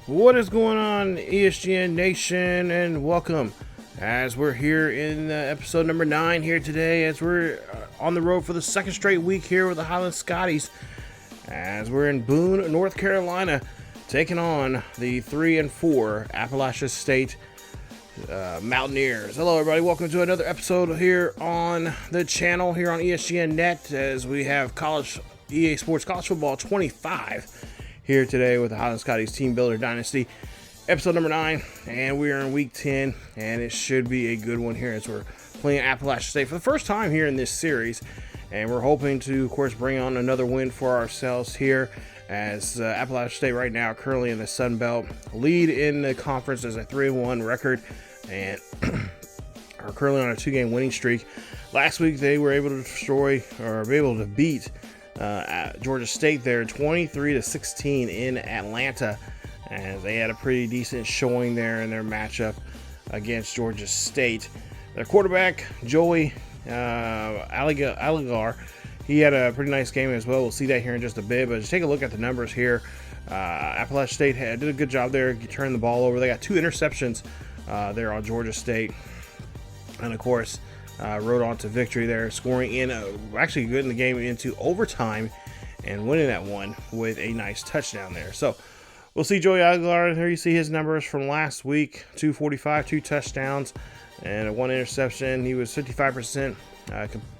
What is going on, ESGN Nation, and welcome as we're here in episode number 9 here today, as we're on the road for the second straight week here with the Highland Scotties, as we're in Boone, North Carolina, taking on the 3-4 Appalachian State Mountaineers. Hello, everybody. Welcome to another episode here on the channel here on ESGNet, as we have EA Sports College Football 25 here today with the Highland Scotties Teambuilder Dynasty, episode number 9, and we are in week 10, and it should be a good one here as we're playing Appalachian State for the first time here in this series, and we're hoping to, of course, bring on another win for ourselves here, as Appalachian State right now currently in the Sun Belt lead in the conference as a 3-1 record, and are currently on a 2-game winning streak. Last week they were able to beat Georgia State there 23-16 in Atlanta, as they had a pretty decent showing there in their matchup against Georgia State. Their quarterback, Joey Aguilar, he had a pretty nice game as well. We'll see that here in just a bit, but just take a look at the numbers here. Appalachian State did a good job there, turned the ball over. They got 2 interceptions there on Georgia State, and of course rode on to victory there, scoring in actually good in the game into overtime and winning that one with a nice touchdown there. So we'll see Joey Aguilar. Here you see his numbers from last week: 245, 2 touchdowns, and 1 interception. He was 55%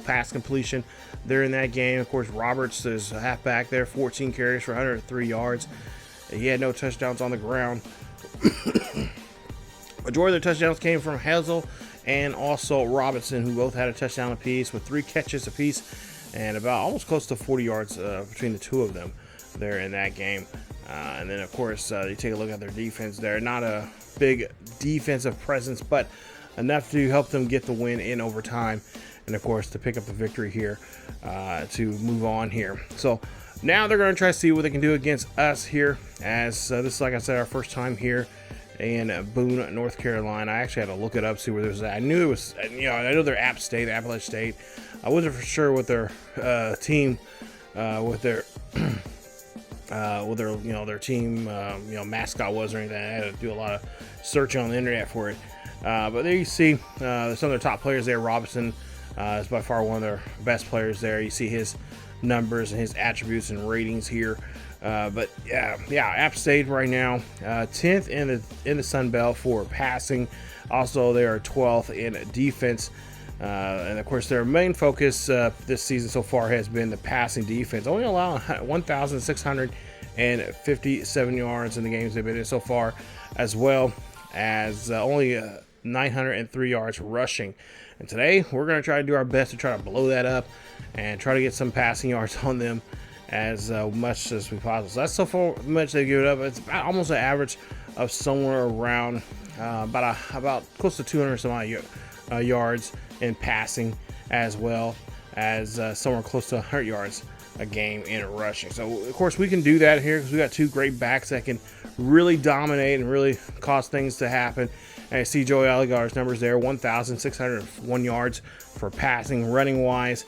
pass completion there in that game. Of course, Roberts is a halfback there, 14 carries for 103 yards. He had no touchdowns on the ground. Majority of the touchdowns came from Hazel and also Robinson, who both had a touchdown apiece with 3 catches apiece and about almost close to 40 yards between the two of them there in that game. And then, of course, you take a look at their defense there. Not a big defensive presence, but enough to help them get the win in overtime. And, of course, to pick up the victory here to move on here. So now they're going to try to see what they can do against us here, as this is, like I said, our first time here in Boone, North Carolina. I actually had to look it up, see where there's at. I knew it was, I know they're App State, Appalachian State. I wasn't for sure what their team, with their team, mascot was or anything. I had to do a lot of searching on the internet for it. But there you see some of their top players there. Robinson is by far one of their best players there. You see his numbers and his attributes and ratings here. But App State right now 10th in the Sun Belt for passing. Also, they are 12th in defense, and of course their main focus this season so far has been the passing defense, only allowing 1,657 yards in the games they've been in so far, as well as only 903 yards rushing. And today we're going to try to do our best to try to blow that up and try to get some passing yards on them as much as we possible. So that's so far much they give it up. It's about almost an average of somewhere around about close to 200 some odd yards in passing, as well as somewhere close to 100 yards a game in rushing. So of course we can do that here because we got 2 great backs that can really dominate and really cause things to happen. And I see Joey Aguilar's numbers there: 1,601 yards for passing. Running wise,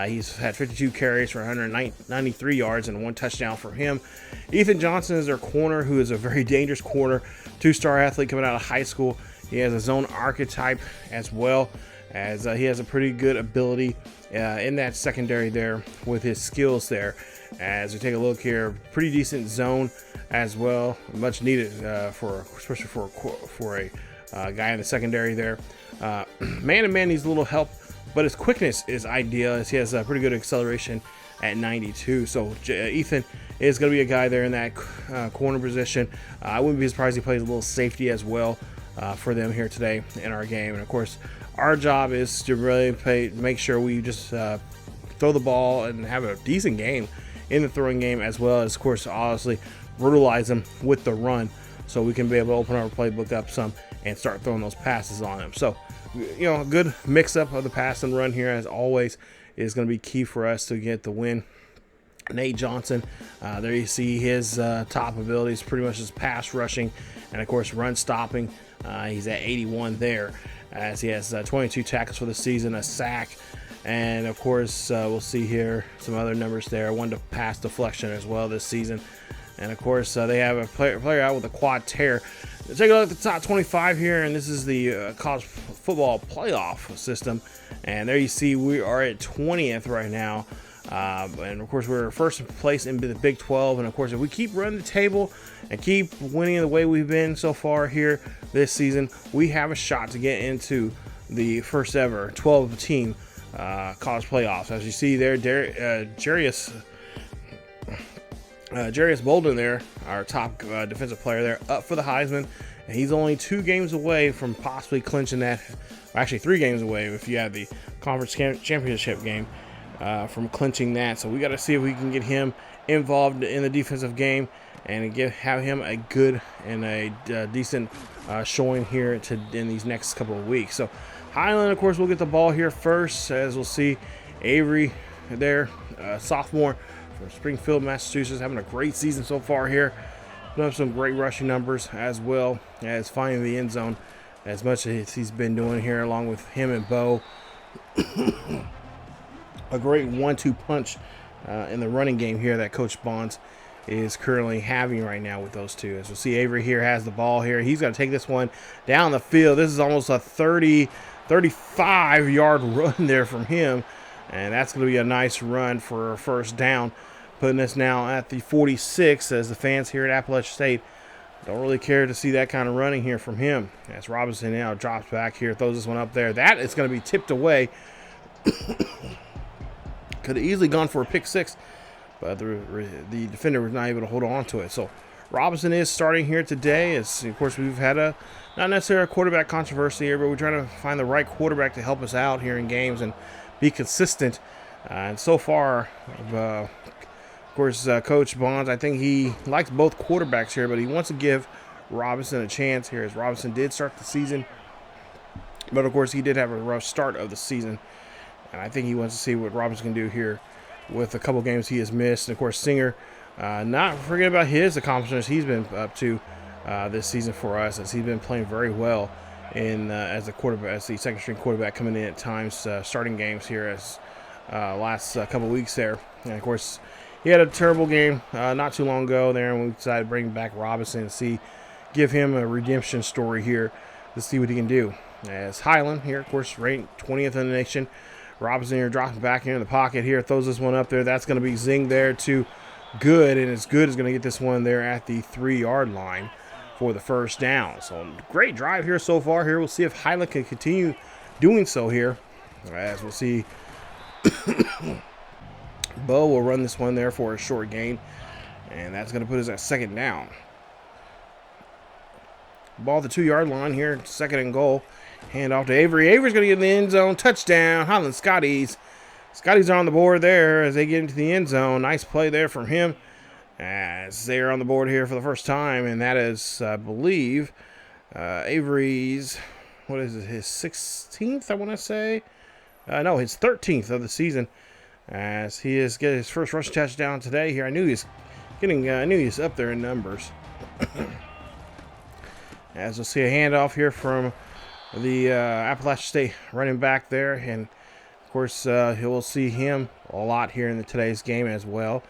he's had 52 carries for 193 yards and 1 touchdown for him. Ethan Johnson is their corner, who is a very dangerous corner, 2-star athlete coming out of high school. He has a zone archetype, as well as he has a pretty good ability in that secondary there with his skills there. As we take a look here, pretty decent zone as well, much needed especially for a guy in the secondary there. Man-to-man needs a little help, but his quickness is ideal, as he has a pretty good acceleration at 92. So Ethan is going to be a guy there in that corner position. I wouldn't be surprised if he plays a little safety as well for them here today in our game. And of course, our job is to really make sure we just throw the ball and have a decent game in the throwing game, as well as, of course, honestly brutalize them with the run, so we can be able to open our playbook up some and start throwing those passes on them. So, a good mix-up of the pass and run here, as always, is going to be key for us to get the win. Nate Johnson, there you see his top abilities, pretty much his pass rushing and, of course, run stopping. He's at 81 there, as he has 22 tackles for the season, a sack, and, of course, we'll see here some other numbers there. 1 to pass deflection as well this season. And of course, they have a player out with a quad tear. Let's take a look at the top 25 here, and this is the college football playoff system. And there you see we are at 20th right now. And of course, we're first place in the Big 12. And of course, if we keep running the table and keep winning the way we've been so far here this season, we have a shot to get into the first ever 12-team college playoffs. As you see there, Jarius Bolden there, our top defensive player there, up for the Heisman. And he's only 2 games away from possibly clinching that. Actually, 3 games away if you have the conference championship game from clinching that. So we got to see if we can get him involved in the defensive game and have him a good and a decent showing here in these next couple of weeks. So Highland, of course, will get the ball here first, as we'll see Avery there, sophomore from Springfield, Massachusetts, having a great season so far here. Put up some great rushing numbers as well as finding the end zone as much as he's been doing here, along with him and Bo. A great 1-2 punch in the running game here that Coach Bonds is currently having right now with those two. As we'll see, Avery here has the ball here. He's going to take this one down the field. This is almost a 35-yard run there from him. And that's going to be a nice run for a first down, putting us now at the 46, as the fans here at Appalachian State don't really care to see that kind of running here from him. As Robinson now drops back here, throws this one up there. That is going to be tipped away. Could have easily gone for a pick 6, but the defender was not able to hold on to it. So Robinson is starting here today. As of course, we've had not necessarily a quarterback controversy here, but we're trying to find the right quarterback to help us out here in games and be consistent. And so far, of course, Coach Bonds, I think he likes both quarterbacks here, but he wants to give Robinson a chance here, as Robinson did start the season. But of course, he did have a rough start of the season. And I think he wants to see what Robinson can do here with a couple games he has missed. And of course, Singer, not forget about his accomplishments he's been up to this season for us, as he's been playing very well as the second string quarterback, coming in at times, starting games here as last couple weeks there. And of course, he had a terrible game not too long ago there, and we decided to bring back Robinson and give him a redemption story here to see what he can do. As Highland here, of course, ranked 20th in the nation. Robinson here dropping back into the pocket here, throws this one up there. That's going to be zinged there to Good, and it's Good is going to get this one there at the 3-yard line for the first down. So great drive here so far here. We'll see if Highland can continue doing so here. As we'll see, Bo will run this one there for a short gain, and that's going to put us at second down. Ball at the 2-yard line here, second and goal. Hand off to Avery. Avery's going to get in the end zone. Touchdown, Highland Scotties. Scotties are on the board there as they get into the end zone. Nice play there from him as they are on the board here for the first time. And that is, I believe, Avery's, what is it, his 16th, I want to say? No, his 13th of the season, as he is getting his first rush touchdown today here. I knew he was up there in numbers. As we'll see a handoff here from the Appalachian State running back there, and of course we'll see him a lot here in today's game as well,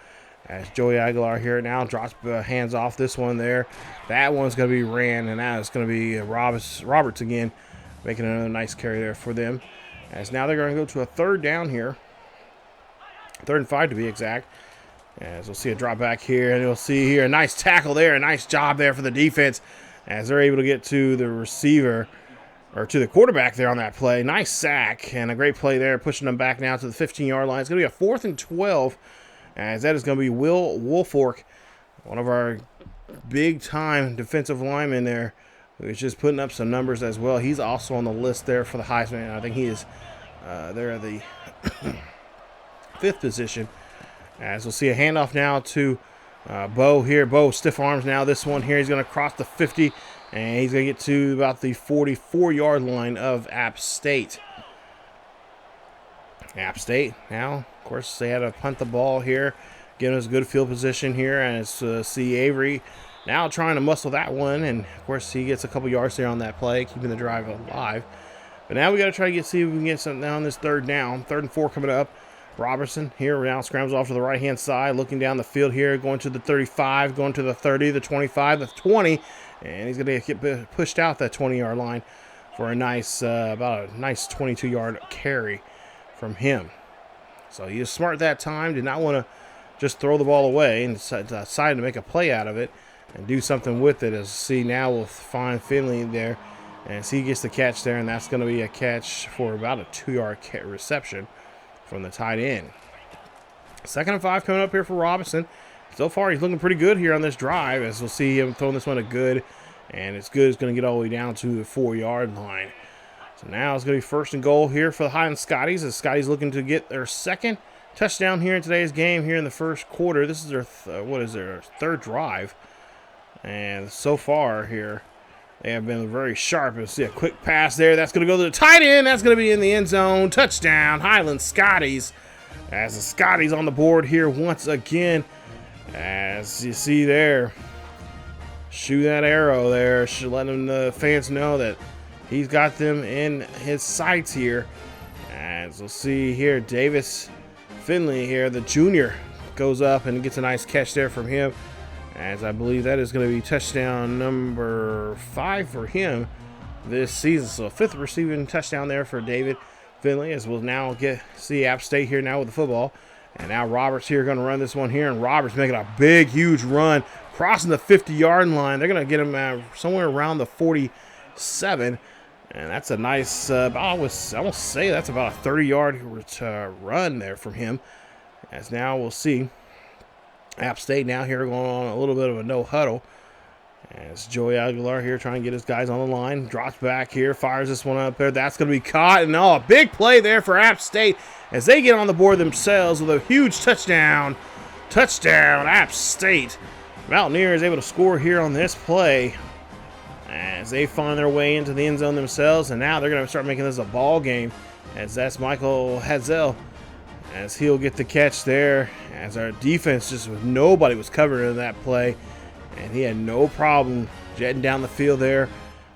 as Joey Aguilar here now drops hands off this one there. That one's going to be ran, and that is going to be Roberts again, making another nice carry there for them, as now they're going to go to a third down here, 3rd and 5 to be exact. As we'll see a drop back here, and you'll see here a nice tackle there, a nice job there for the defense, as they're able to get to the receiver, or to the quarterback there on that play. Nice sack and a great play there, pushing them back now to the 15-yard line. It's going to be a 4th and 12, as that is going to be Will Woolfork, one of our big-time defensive linemen there, who's just putting up some numbers as well. He's also on the list there for the Heisman. I think he is there at the 5th position. As we'll see a handoff now to Bo here. Bo, stiff arms now. This one here, he's going to cross the 50, and he's going to get to about the 44-yard line of App State. App State now, of course, they had to punt the ball here, giving us good field position here. And it's see Avery now trying to muscle that one, and of course he gets a couple yards there on that play, keeping the drive alive. But now we got to try to see if we can get something down this 3rd down. 3rd and 4 coming up Robertson here now scrambles off to the right-hand side, looking down the field here, going to the 35, going to the 30, the 25, the 20, and he's going to get pushed out that 20-yard line for a nice, about a nice 22-yard carry from him. So he was smart that time, did not want to just throw the ball away, and decided to make a play out of it and do something with it. As see now we'll find Finley there, and he gets the catch there, and that's going to be a catch for about a 2-yard reception from the tight end. 2nd and 5 coming up here for Robinson. So far, he's looking pretty good here on this drive, as we'll see him throwing this one a good, and it's good. It's going to get all the way down to the 4-yard line. So now it's going to be 1st and goal here for the Highland Scotties, as Scotties looking to get their 2nd touchdown here in today's game here in the 1st quarter. This is their, their 3rd drive, and so far here, they have been very sharp. You'll see a quick pass there. That's going to go to the tight end. That's going to be in the end zone. Touchdown, Highland Scotties. As the Scotties on the board here once again. As you see there, shoot that arrow there. Should let the fans know that he's got them in his sights here. As we'll see here, Davis Finley here, the junior, goes up and gets a nice catch there from him. As I believe that is going to be touchdown number 5 for him this season. So 5th receiving touchdown there for David Finley, as we'll now see App State here now with the football. And now Roberts here going to run this one here, and Roberts making a big, huge run, crossing the 50-yard line. They're going to get him somewhere around the 47, and that's a nice, I will say that's about a 30-yard run there from him. As now we'll see App State now here going on a little bit of a no huddle. As Joey Aguilar here trying to get his guys on the line. Drops back here, fires this one up there. That's going to be caught. And a big play there for App State as they get on the board themselves with a huge touchdown. Touchdown, App State. Mountaineers able to score here on this play as they find their way into the end zone themselves. And now they're going to start making this a ball game, as that's Michael Hazel, as he'll get the catch there, as our defense nobody was covered in that play, and he had no problem jetting down the field there,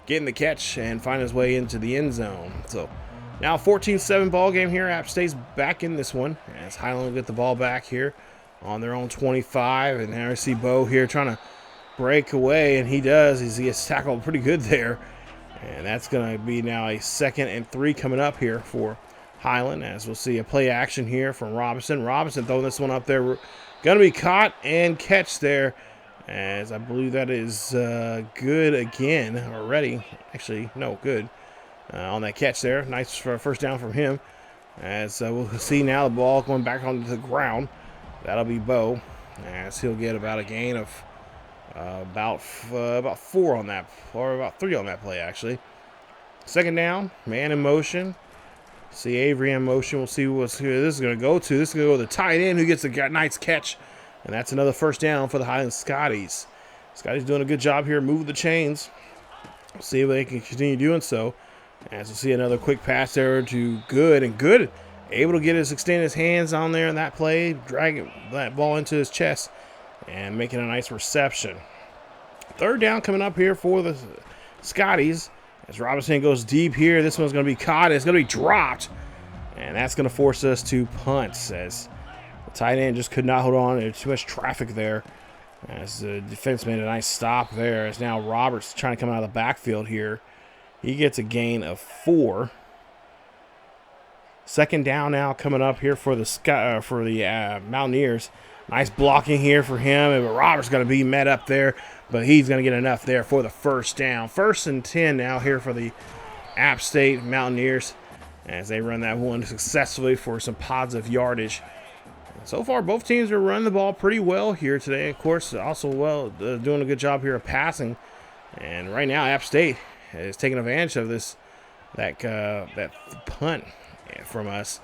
getting the catch, and finding his way into the end zone. So now 14-7 ball game here. App State's back in this one, as Highland will get the ball back here on their own 25, and there I see Bo here trying to break away, and he does. He gets tackled pretty good there, and that's going to be now a 2nd and 3 coming up here for Highland, as we'll see a play action here from Robinson. Robinson throwing this one up there. We're going to be caught and catch there, as I believe that is good again already. Actually, no, good on that catch there. Nice for a 1st down from him. As we'll see now the ball going back onto the ground. That'll be Bo, as he'll get about a gain of about 4 on that, or about 3 on that play actually. 2nd down, man in motion. See Avery in motion. We'll see who this is going to go to. This is going to go to the tight end, who gets a nice catch. And that's another 1st down for the Highland Scotties. Scotties doing a good job here, moving the chains. We'll see if they can continue doing so. As we'll see another quick pass there to Good. And Good able to extend his hands on there in that play, dragging that ball into his chest, and making a nice reception. 3rd down coming up here for the Scotties. As Robinson goes deep here, this one's going to be caught. It's going to be dropped, and that's going to force us to punt, as the tight end just could not hold on. There's too much traffic there, as the defense made a nice stop there. As now Roberts trying to come out of the backfield here. He gets a gain of 4. 2nd down now coming up here for the Mountaineers. Nice blocking here for him, and Roberts going to be met up there, but he's going to get enough there for the 1st down. 1st and 10 now here for the App State Mountaineers, as they run that one successfully for some positive yardage. So far, both teams are running the ball pretty well here today. Of course, also doing a good job here of passing. And right now, App State is taking advantage of that punt from us.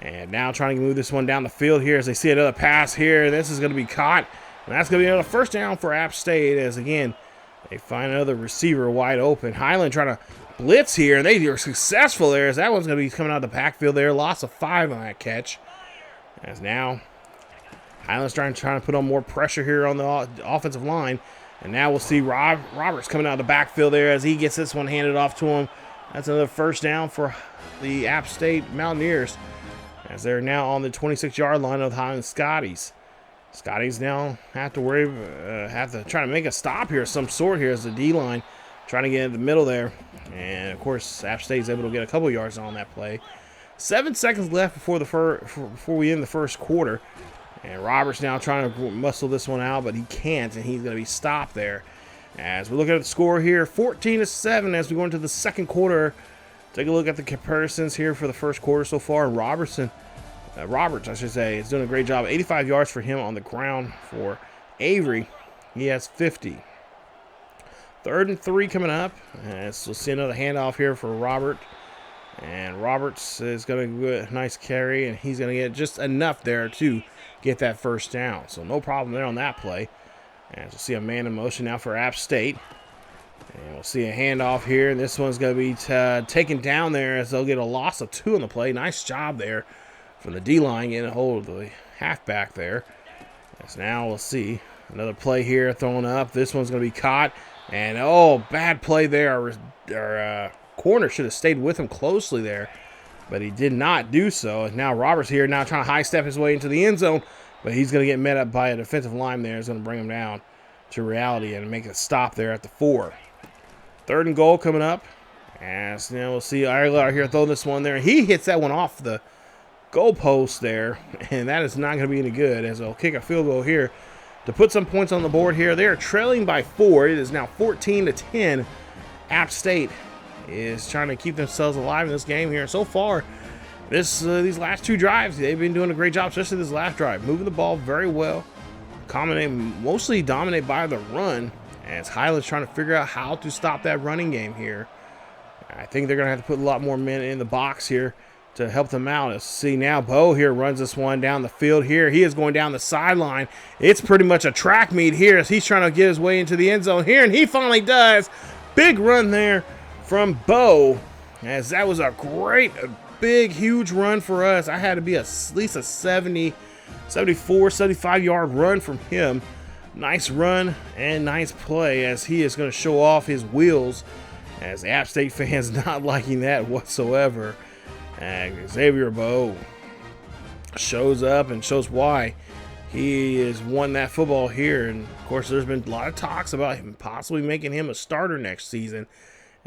And now trying to move this one down the field here, as they see another pass here. This is going to be caught. And that's going to be another 1st down for App State, as again, they find another receiver wide open. Highland trying to blitz here, and they are successful there, as that one's going to be coming out of the backfield there. Loss of 5 on that catch. As now Highland's trying to put on more pressure here on the offensive line. And now we'll see Roberts coming out of the backfield there, as he gets this one handed off to him. That's another 1st down for the App State Mountaineers. as they're now on the 26-yard line of the Highland Scotties. Scotties now have to try to make a stop here of some sort here as the D-line trying to get in the middle there. And, of course, App State is able to get a couple yards on that play. 7 seconds left before we end the first quarter. And Roberts now trying to muscle this one out, but he can't, and he's going to be stopped there. As we look at the score here, 14-7 as we go into the second quarter. Take a look at the comparisons here for the first quarter so far. And Roberts, I should say, is doing a great job. 85 yards for him on the ground. For Avery, he has 50. 3rd and 3 coming up. As we'll see another handoff here for Robert. And Roberts is going to get a nice carry, and he's going to get just enough there to get that first down. So no problem there on that play. And we'll see a man in motion now for App State. And we'll see a handoff here. And this one's going to be taken down there as they'll get a loss of 2 on the play. Nice job there from the D-line getting a hold of the halfback there. As now we'll see another play here thrown up. This one's going to be caught. And, oh, bad play there. Our corner should have stayed with him closely there, but he did not do so. And now Roberts here now trying to high step his way into the end zone, but he's going to get met up by a defensive line there. It's going to bring him down to reality and make a stop there at the 4. 3rd and goal coming up. As now we'll see Aguilar here throw this one there. He hits that one off the goalpost there, and that is not going to be any good as they'll kick a field goal here to put some points on the board here. They are trailing by 4. It is now 14-10. App State is trying to keep themselves alive in this game here. So far, these last 2 drives, they've been doing a great job, especially this last drive. Moving the ball very well. Mostly dominated by the run, as Highland's trying to figure out how to stop that running game here. I think they're going to have to put a lot more men in the box here to help them out. Let's see now, Bo here runs this one down the field here. He is going down the sideline. It's pretty much a track meet here as he's trying to get his way into the end zone here, and he finally does. Big run there from Bo, as that was a great, big, huge run for us. I had to be at least a 74, 75-yard run from him. Nice run and nice play as he is going to show off his wheels, as the App State fans not liking that whatsoever. Xavier Bo shows up and shows why he has won that football here. And, of course, there's been a lot of talks about him possibly making him a starter next season,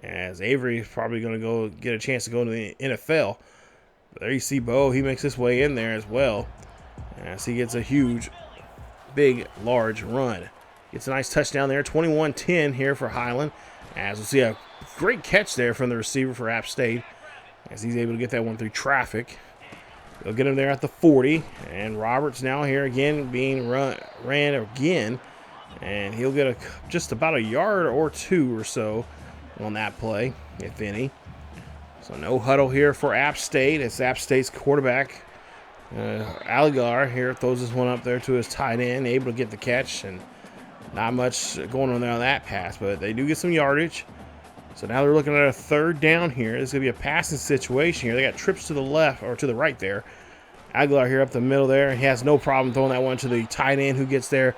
as Avery is probably going to go get a chance to go into the NFL. But there you see Bo. He makes his way in there as well, as he gets a huge, big, large run. Gets a nice touchdown there. 21-10 here for Highland, as we'll see a great catch there from the receiver for App State, as he's able to get that one through traffic. They'll get him there at the 40, and Roberts now here again being ran again, and he'll get just about a yard or 2 or so on that play, if any. So no huddle here for App State. It's App State's quarterback, Aguilar here throws this one up there to his tight end, able to get the catch, and not much going on there on that pass, but they do get some yardage. So now they're looking at a 3rd down here. This is going to be a passing situation here. They got trips to the left, or to the right there. Aguilar here up the middle there. He has no problem throwing that one to the tight end, who gets there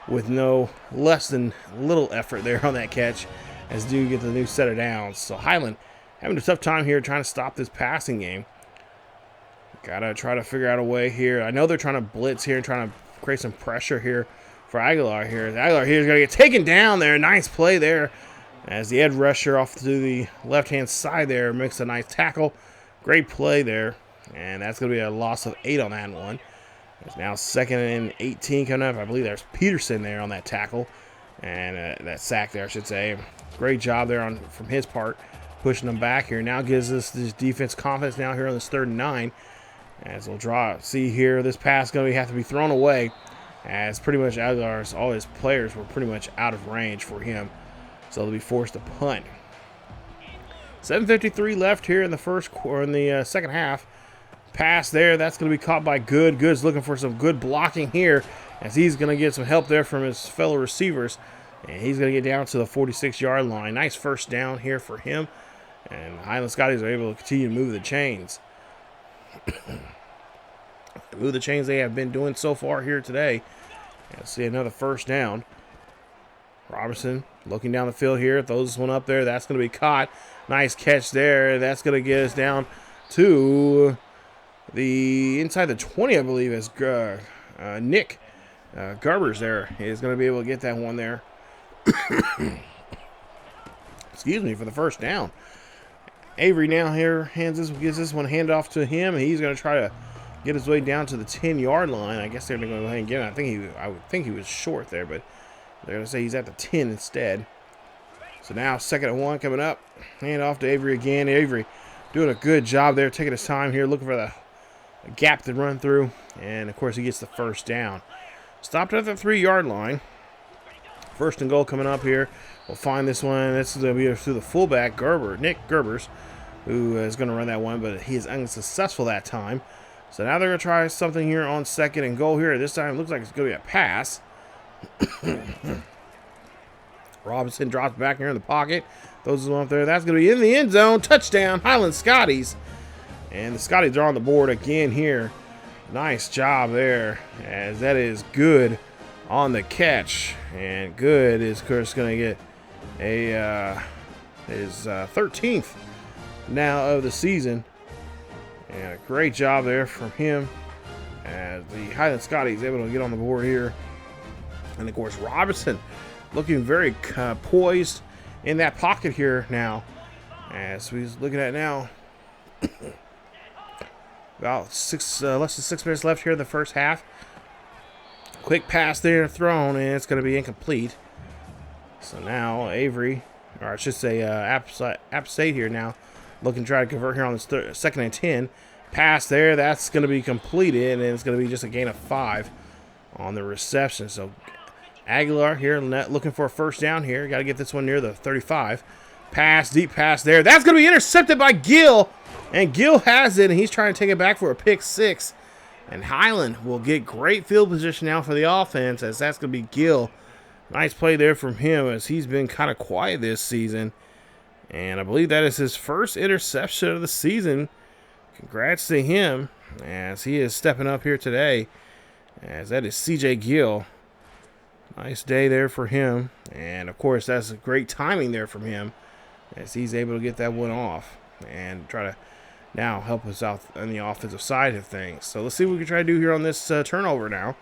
with no less than little effort there on that catch, as do get the new set of downs. So Highland having a tough time here trying to stop this passing game. Gotta try to figure out a way here. I know they're trying to blitz here and trying to create some pressure here for Aguilar here. Aguilar here is going to get taken down there. Nice play there, as the edge rusher off to the left-hand side there makes a nice tackle. Great play there, and that's going to be a loss of 8 on that one. It's now 2nd and 18 coming up. I believe there's Peterson there on that tackle, and that sack there, I should say. Great job there from his part, pushing them back here. Now gives us this defense confidence now here on this 3rd and 9. As we'll see here, this pass is going to have to be thrown away, as pretty much Aguilar's, all his players were pretty much out of range for him. So they'll be forced to punt. 7:53 left here in the second half. Pass there, that's going to be caught by Good. Good's looking for some good blocking here, as he's going to get some help there from his fellow receivers. And he's going to get down to the 46-yard line. Nice first down here for him. And Highland Scotties are able to continue to move the chains. Move the chains they have been doing so far here today. Let's see another first down. Robinson looking down the field here, throws this one up there. That's going to be caught. Nice catch there. That's going to get us down to the inside the 20, I believe, as Nick Garbers there is going to be able to get that one there. Excuse me, for the first down. Avery now here gives this one hand off to him, and he's going to try to get his way down to the 10-yard line. I guess they're going to go ahead and get him. I would think he was short there, but they're going to say he's at the 10 instead. So now 2nd and 1 coming up. Hand off to Avery again. Avery doing a good job there, taking his time here, looking for the gap to run through. And, of course, he gets the first down. Stopped at the 3-yard line. 1st and goal coming up here. We'll find this one. This is going to be through the fullback, Nick Gerbers, who is going to run that one, but he is unsuccessful that time. So now they're going to try something here on 2nd and goal here. This time it looks like it's going to be a pass. Robinson drops back here in the pocket. Throws one up there. That's going to be in the end zone. Touchdown, Highland Scotties. And the Scotties are on the board again here. Nice job there, as that is good on the catch. And good is, of course, going to get his 13th now of the season. And a great job there from him, as the Highland Scotties able to get on the board here. And, of course, Robinson looking very poised in that pocket here now. As he's looking at now, about less than 6 minutes left here in the first half. Quick pass there thrown, and it's going to be incomplete. So now Avery, or I should say App State here now, looking to try to convert here on this 2nd and 10. Pass there, that's going to be completed, and it's going to be just a gain of 5 on the reception. So Aguilar here looking for a first down here. Got to get this one near the 35. Pass, deep pass there. That's going to be intercepted by Gill. And Gill has it, and he's trying to take it back for a pick 6. And Highland will get great field position now for the offense, as that's going to be Gill. Nice play there from him, as he's been kind of quiet this season. And I believe that is his first interception of the season. Congrats to him, as he is stepping up here today, as that is C.J. Gill. Nice day there for him. And, of course, that's great timing there from him, as he's able to get that one off and try to now help us out on the offensive side of things. So let's see what we can try to do here on this turnover now.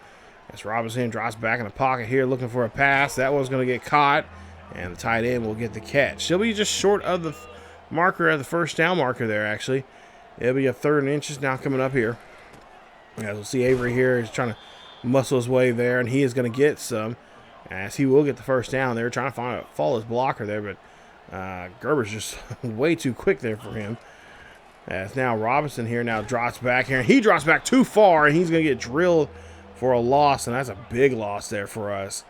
As Robinson drops back in the pocket here looking for a pass. That one's going to get caught, and the tight end will get the catch. He'll be just short of the marker of the first down marker there, actually. It'll be a 3rd and inches now coming up here. As we'll see Avery here is trying to muscle his way there, and he is going to get some, as he will get the first down there. Trying to follow his blocker there, but Gerber's just way too quick there for him. As now Robinson here now drops back here. He drops back too far, and he's going to get drilled for a loss, and that's a big loss there for us.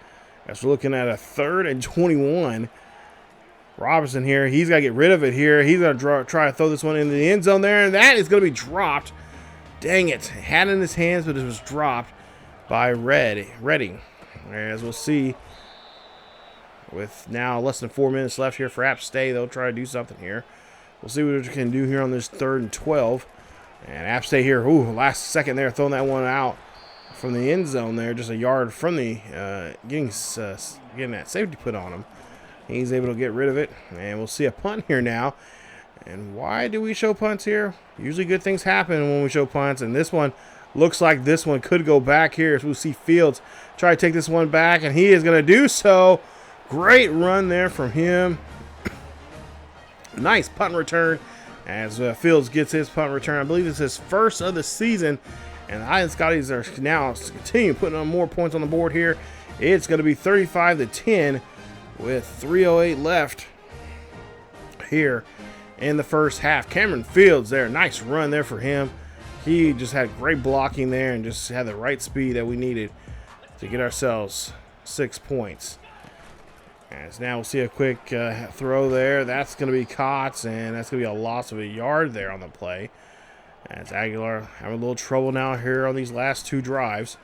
As we're looking at a 3rd and 21. Robinson here, he's got to get rid of it here. He's going to try to throw this one into the end zone there, and that is going to be dropped. Dang it. Had it in his hands, but it was dropped by Redding. As we'll see, with now less than 4 minutes left here for App State, they'll try to do something here. We'll see what we can do here on this 3rd and 12. And App State here, last second there, throwing that one out from the end zone there, just a yard from the getting that safety put on him. He's able to get rid of it, and we'll see a punt here now. And why do we show punts here? Usually good things happen when we show punts, and this one looks like this one could go back here. So we'll see Fields try to take this one back, and he is going to do so. Great run there from him. Nice punt return, as Fields gets his punt return. I believe it's his first of the season, and the Highland Scotties are now continuing putting on more points on the board here. It's going to be 35-10 with 3:08 left here in the first half. Cameron Fields there, nice run there for him. He just had great blocking there and just had the right speed that we needed to get ourselves 6 points. As now we'll see a quick throw there. That's going to be caught, and that's going to be a loss of a yard there on the play. As Aguilar having a little trouble now here on these last 2 drives.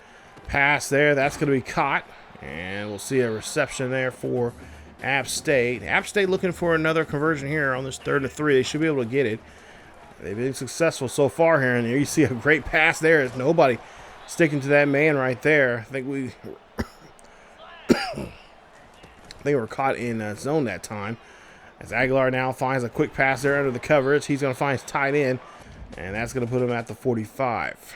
Pass there, that's going to be caught. And we'll see a reception there for App State. App State looking for another conversion here on this 3rd and 3. They should be able to get it. They've been successful so far here. And there you see a great pass there. There's nobody sticking to that man right there. I think we were caught in zone that time. As Aguilar now finds a quick pass there under the coverage. He's going to find his tight end. And that's going to put him at the 45.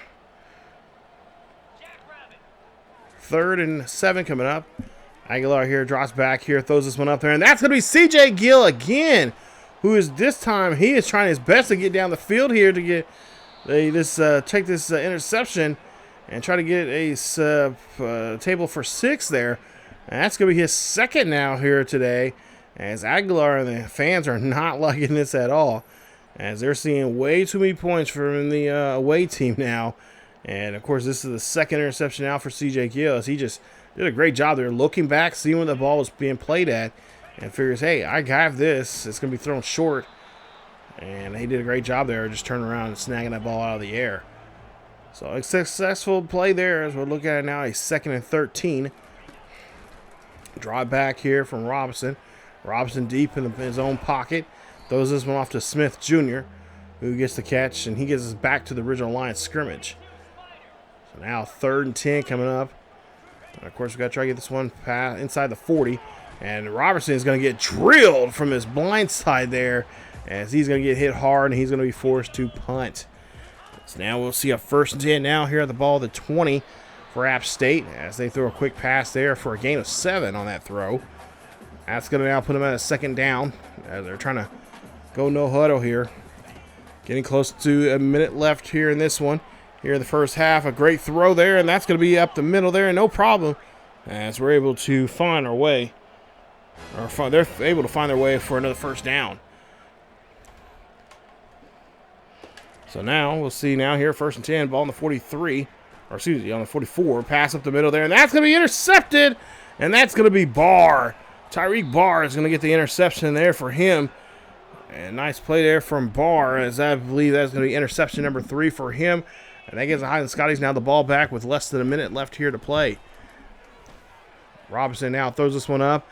3rd and 7 coming up. Aguilar here drops back here, throws this one up there, and that's going to be C.J. Gill again, who is this time, he is trying his best to get down the field here to get take this interception and try to get a table for 6 there. And that's going to be his 2nd now here today, as Aguilar and the fans are not liking this at all, as they're seeing way too many points from the away team now. And, of course, this is the 2nd interception now for C.J. Gill, as he just did a great job there looking back, seeing where the ball was being played at, and figures, hey, I have this. It's going to be thrown short. And he did a great job there, just turning around and snagging that ball out of the air. So a successful play there as we're looking at it now, a 2nd and 13. Draw back here from Robinson. Robinson deep in his own pocket. Throws this one off to Smith Jr., who gets the catch, and he gets us back to the original line of scrimmage. So now 3rd and 10 coming up. And of course, we've got to try to get this one inside the 40. And Robertson is going to get drilled from his blind side there, as he's going to get hit hard, and he's going to be forced to punt. So now we'll see a 1st and 10 now here at the ball, the 20 for App State, as they throw a quick pass there for a gain of 7 on that throw. That's going to now put them at a 2nd down, as they're trying to go no huddle here. Getting close to a minute left here in this one. Here in the first half, a great throw there, and that's going to be up the middle there, and no problem, as we're able to find our way, or they're able to find their way for another 1st down. So now we'll see now here, 1st and 10, ball on the 43, or excuse me, on the 44, pass up the middle there, and that's going to be intercepted, and that's going to be Barr. Tyreek Barr is going to get the interception there for him. And nice play there from Barr, as I believe that's going to be interception number 3 for him. And that gives the Highland Scotties now the ball back with less than a minute left here to play. Robinson now throws this one up,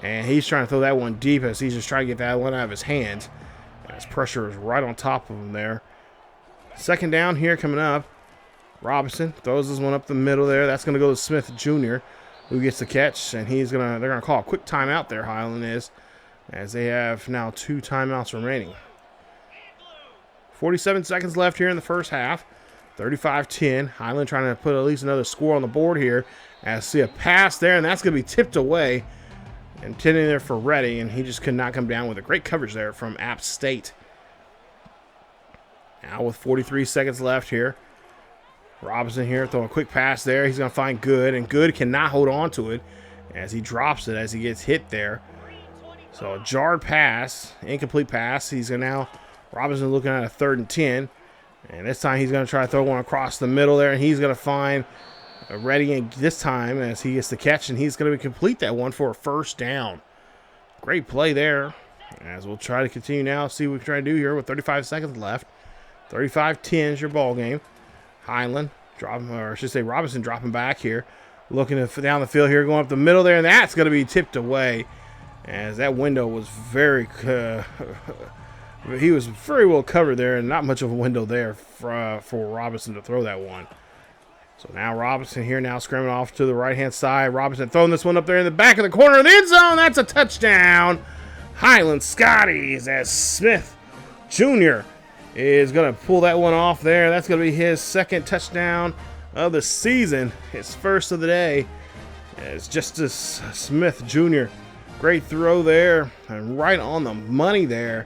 and he's trying to throw that one deep, as he's just trying to get that one out of his hands. As pressure is right on top of him there. 2nd down here coming up. Robinson throws this one up the middle there. That's going to go to Smith Jr., who gets the catch, and they're going to call a quick timeout there, Highland is, as they have now 2 timeouts remaining. 47 seconds left here in the first half. 35-10. Highland trying to put at least another score on the board here. As see a pass there, and that's going to be tipped away. Intending there for Reddy, and he just could not come down with a great coverage there from App State. Now with 43 seconds left here. Robinson here throwing a quick pass there. He's going to find Good, and Good cannot hold on to it as he drops it as he gets hit there. So a jarred pass, incomplete pass. He's going to now, Robinson looking at a 3rd and 10. And this time he's going to try to throw one across the middle there, and he's going to find Reddy this time as he gets the catch, and he's going to complete that one for a 1st down. Great play there, as we'll try to continue now, see what we can try to do here with 35 seconds left. 35-10 is your ball game. Highland dropping, or I should say Robinson dropping back here, looking down the field here, going up the middle there, and that's going to be tipped away, as that window was very he was very well covered there, and not much of a window there for Robinson to throw that one. So now Robinson here now screaming off to the right-hand side. Robinson throwing this one up there in the back of the corner of the end zone. That's a touchdown. Highland Scotties, as Smith Jr. is going to pull that one off there. That's going to be his 2nd touchdown of the season, his 1st of the day. As Justice Smith Jr. Great throw there, and right on the money there.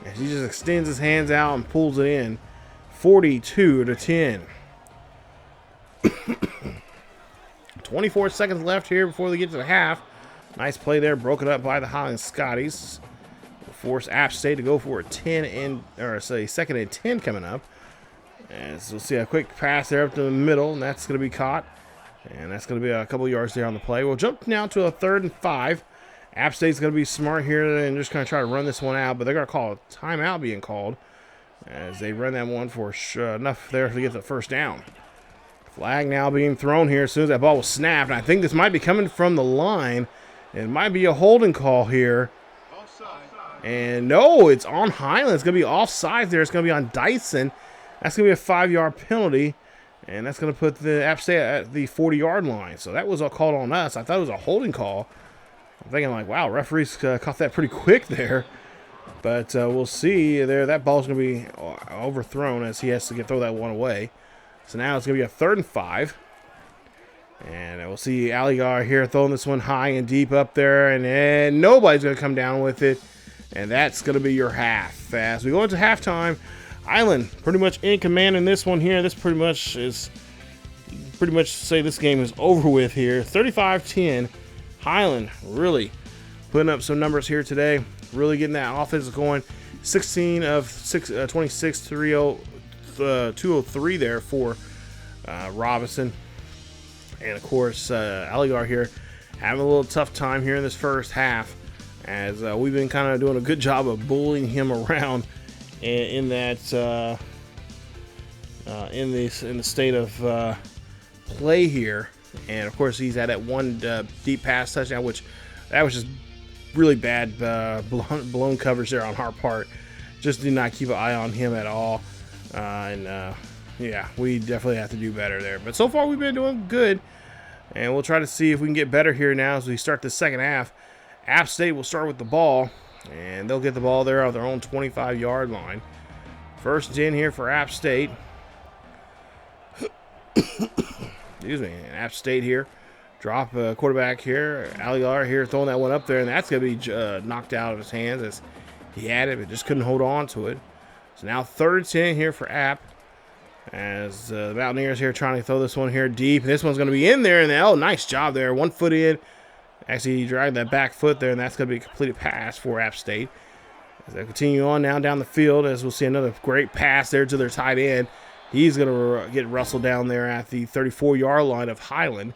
And he just extends his hands out and pulls it in. 42-10. 24 seconds left here before they get to the half. Nice play there, broken up by the Highland Scotties. Force App State to go for a 2nd and 10 coming up. As we'll see a quick pass there up to the middle, and that's going to be caught. And that's going to be a couple yards there on the play. We'll jump now to a 3rd and 5. App State's going to be smart here and just kind of try to run this one out, but they're going to call a timeout being called as they run that one for enough there to get the 1st down. Flag now being thrown here as soon as that ball was snapped. And I think this might be coming from the line. It might be a holding call here. And no, it's on Highland. It's going to be offside there. It's going to be on Dyson. That's going to be a 5-yard penalty. And that's going to put the App State at the 40-yard line. So that was all called on us. I thought it was a holding call. I'm thinking like, wow, referees caught that pretty quick there. But we'll see there. That ball's going to be overthrown as he has to throw that one away. So now it's going to be a 3rd and 5. And we'll see Aguilar here throwing this one high and deep up there. And nobody's going to come down with it. And that's going to be your half. As we go into halftime, Highland pretty much in command in this one here. This pretty much say this game is over with here. 35-10. Highland really putting up some numbers here today. Really getting that offense going. 16 of 26, 203 there for Robinson. And, of course, Aguilar here having a little tough time here in this first half as we've been kind of doing a good job of bullying him around in that in the state of play here. And, of course, he's had that one deep pass touchdown, which that was just really bad blown coverage there on our part. Just did not keep an eye on him at all. Yeah, we definitely have to do better there. But so far, we've been doing good. And we'll try to see if we can get better here now as we start the second half. App State will start with the ball. And they'll get the ball there on their own 25-yard line. First in here for App State. Excuse me. And App State here. Drop quarterback here. Aguilar here throwing that one up there. And that's going to be knocked out of his hands as he had it, but just couldn't hold on to it. So now 3rd and 10 here for App. As the Mountaineers here trying to throw this one here deep. This one's going to be in there. And oh, nice job there. 1 foot in. Actually, he dragged that back foot there, and that's going to be a completed pass for App State. As they continue on now down the field, as we'll see another great pass there to their tight end. He's going to get rustled down there at the 34-yard line of Highland.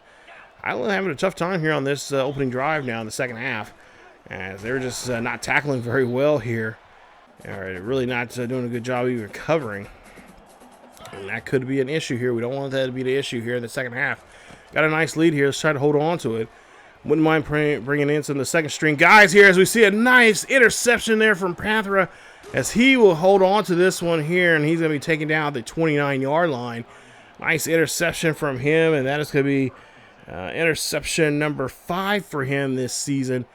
Highland having a tough time here on this opening drive now in the second half, as they're just not tackling very well here. They're really not doing a good job even covering. And that could be an issue here. We don't want that to be the issue here in the second half. Got a nice lead here. Let's try to hold on to it. Wouldn't mind bringing in some of the second string guys here as we see a nice interception there from Panthera as he will hold on to this one here, and he's going to be taken down at the 29-yard line. Nice interception from him, and that is going to be interception number 5 for him this season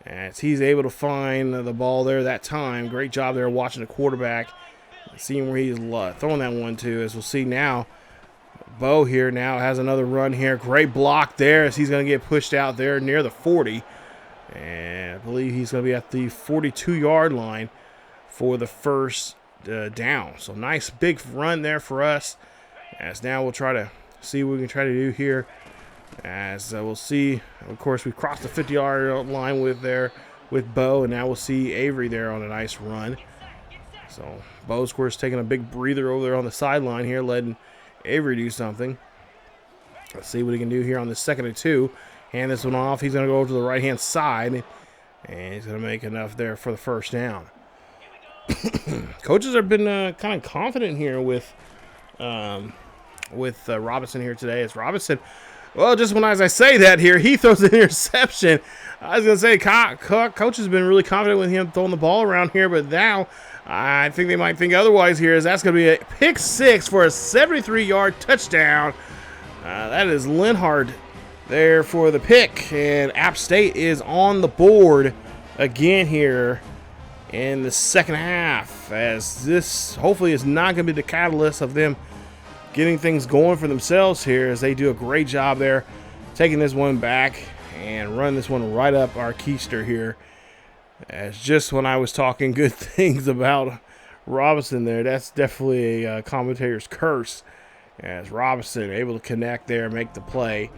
as he's able to find the ball there that time. Great job there watching the quarterback, seeing where he's throwing that one to, as we'll see now. Bo here now has another run here. Great block there as he's going to get pushed out there near the 40. And I believe he's going to be at the 42-yard line for the first down. So nice big run there for us. As now we'll try to see what we can try to do here. As we'll see, of course, we crossed the 50-yard line with Bo. And now we'll see Avery there on a nice run. So Bo's, of course, taking a big breather over there on the sideline here, letting Avery do something. Let's see what he can do here on the 2nd and 2. Hand this one off. He's going to go over to the right-hand side, and he's going to make enough there for the first down. Coaches have been kind of confident here with Robinson here today. As Robinson, well, just as I say that here, he throws an interception. I was going to say, Coach has been really confident with him throwing the ball around here, but now I think they might think otherwise here, as that's going to be a pick 6 for a 73-yard touchdown. That is Linhard there for the pick, and App State is on the board again here in the second half, as this hopefully is not going to be the catalyst of them getting things going for themselves here, as they do a great job there taking this one back and run this one right up our keister here. As just when I was talking good things about Robinson there, that's definitely a commentator's curse, as Robinson able to connect there, make the play,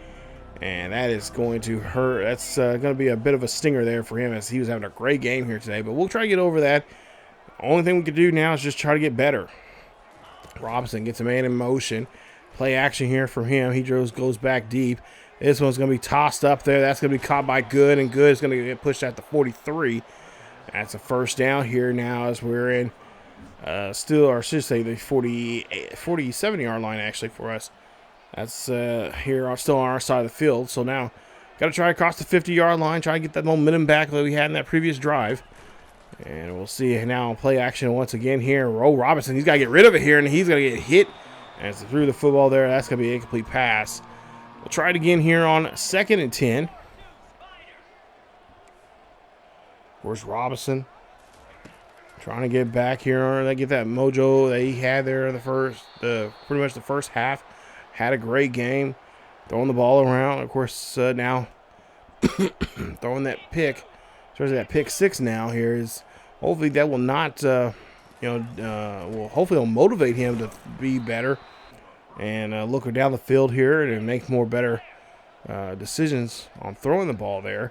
and that is going to hurt. That's going to be a bit of a stinger there for him, as he was having a great game here today, but we'll try to get over that. Only thing we can do now is just try to get better. Robinson gets a man in motion. Play action here for him. He goes back deep. This one's going to be tossed up there. That's going to be caught by Good, and Good is going to get pushed at the 43. That's a first down here now, as we're in still, or I should say the 47-yard line actually for us. That's here still on our side of the field. So now got to try across the 50-yard line, try to get that momentum back that we had in that previous drive. And we'll see now play action once again here. Robinson, he's got to get rid of it here, and he's going to get hit as he threw the football there. That's going to be an incomplete pass. We'll try it again here on 2nd and 10. Of course, Robinson Trying to get back here, get that mojo that he had there in pretty much the first half. Had a great game, throwing the ball around. Of course, now throwing that pick, especially that pick 6 now here is hopefully that will not, well, hopefully it'll motivate him to be better and look down the field here and make more better decisions on throwing the ball there.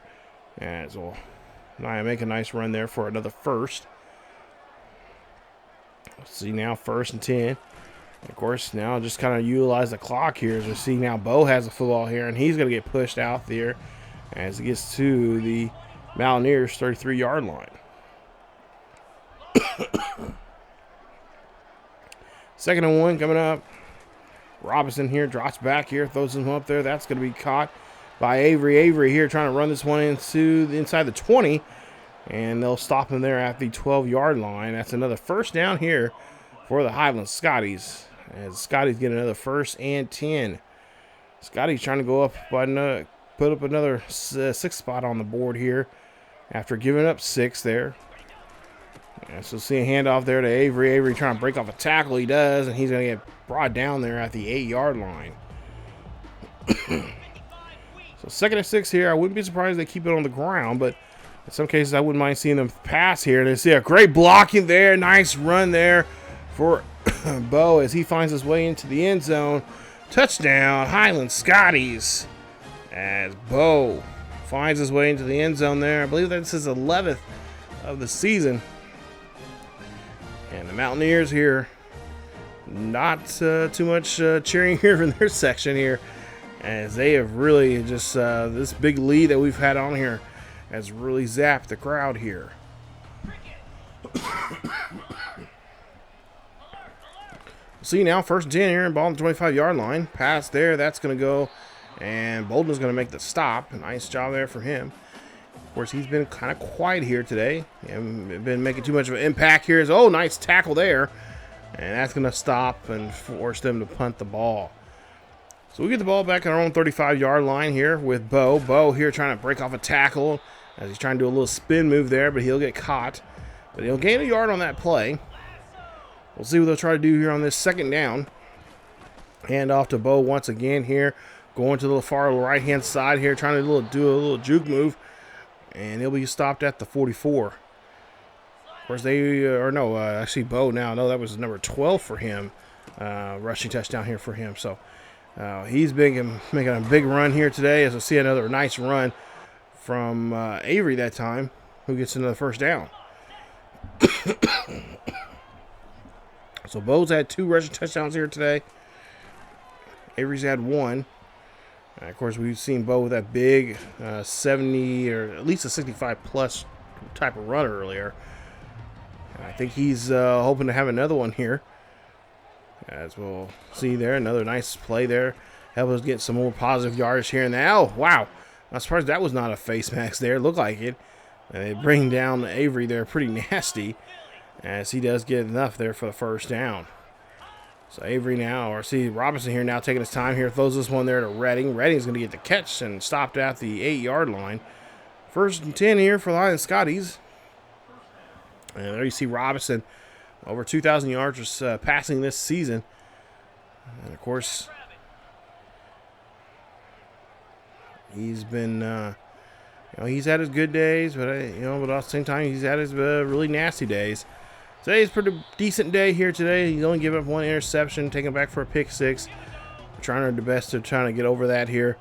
As well, now make a nice run there for another first. See now 1st and 10. Of course, now just kind of utilize the clock here as we see now Bo has the football here, and he's going to get pushed out there as he gets to the Mountaineers 33-yard line. 2nd and 1 coming up. Robinson here drops back here, throws him up there. That's going to be caught by Avery. Avery here trying to run this one inside the 20. And they'll stop him there at the 12-yard line. That's another first down here for the Highland Scotties. As Scotties get another 1st and 10. Scotties trying to go up by put up another 6th spot on the board here after giving up 6 there. So see a handoff there to Avery. Avery trying to break off a tackle. He does, and he's going to get brought down there at the 8-yard line. So 2nd and 6 here. I wouldn't be surprised if they keep it on the ground, but in some cases, I wouldn't mind seeing them pass here. They see a great blocking there. Nice run there for Bo as he finds his way into the end zone. Touchdown, Highland Scotties. As Bo finds his way into the end zone there. I believe that's his 11th of the season. And the Mountaineers here, not too much cheering here from their section here. As they have really just, this big lead that we've had on here has really zapped the crowd here. See now, 1st and 10 here, and ball on the 25-yard line. Pass there, that's going to go, and Bolden's going to make the stop. Nice job there for him. Of course, he's been kind of quiet here today. He hasn't been making too much of an impact here. Oh, nice tackle there. And that's going to stop and force them to punt the ball. So we get the ball back on our own 35-yard line here with Bo. Bo here trying to break off a tackle as he's trying to do a little spin move there, but he'll get caught. But he'll gain a yard on that play. We'll see what they'll try to do here on this 2nd down. Hand off to Bo once again here. Going to the far right-hand side here, trying to do a little juke move. And he'll be stopped at the 44. Of course, actually Bo now. No, that was number 12 for him. Rushing touchdown here for him. So he's making a big run here today as we'll see another nice run from Avery that time, who gets another 1st down. So Bo's had 2 rushing touchdowns here today. Avery's had 1. And of course, we've seen Bo with that big 70 or at least a 65-plus type of run earlier. And I think he's hoping to have another one here. As we'll see there, another nice play there. Help us get some more positive yards here and now. Wow. I'm surprised that was not a face mask there. It looked like it. And they bring down Avery there pretty nasty as he does get enough there for the 1st down. So Avery now, or see Robinson here now taking his time here. Throws this one there to Redding. Redding's going to get the catch and stopped at the 8-yard line. 1st and 10 here for the Highland Scotties. And there you see Robinson. Over 2,000 yards passing this season. And, of course, he's been, he's had his good days, but, but at the same time, he's had his really nasty days. Today's a pretty decent day here today. He's only given up 1 interception, taken back for a pick 6. We're trying our best to trying to get over that here.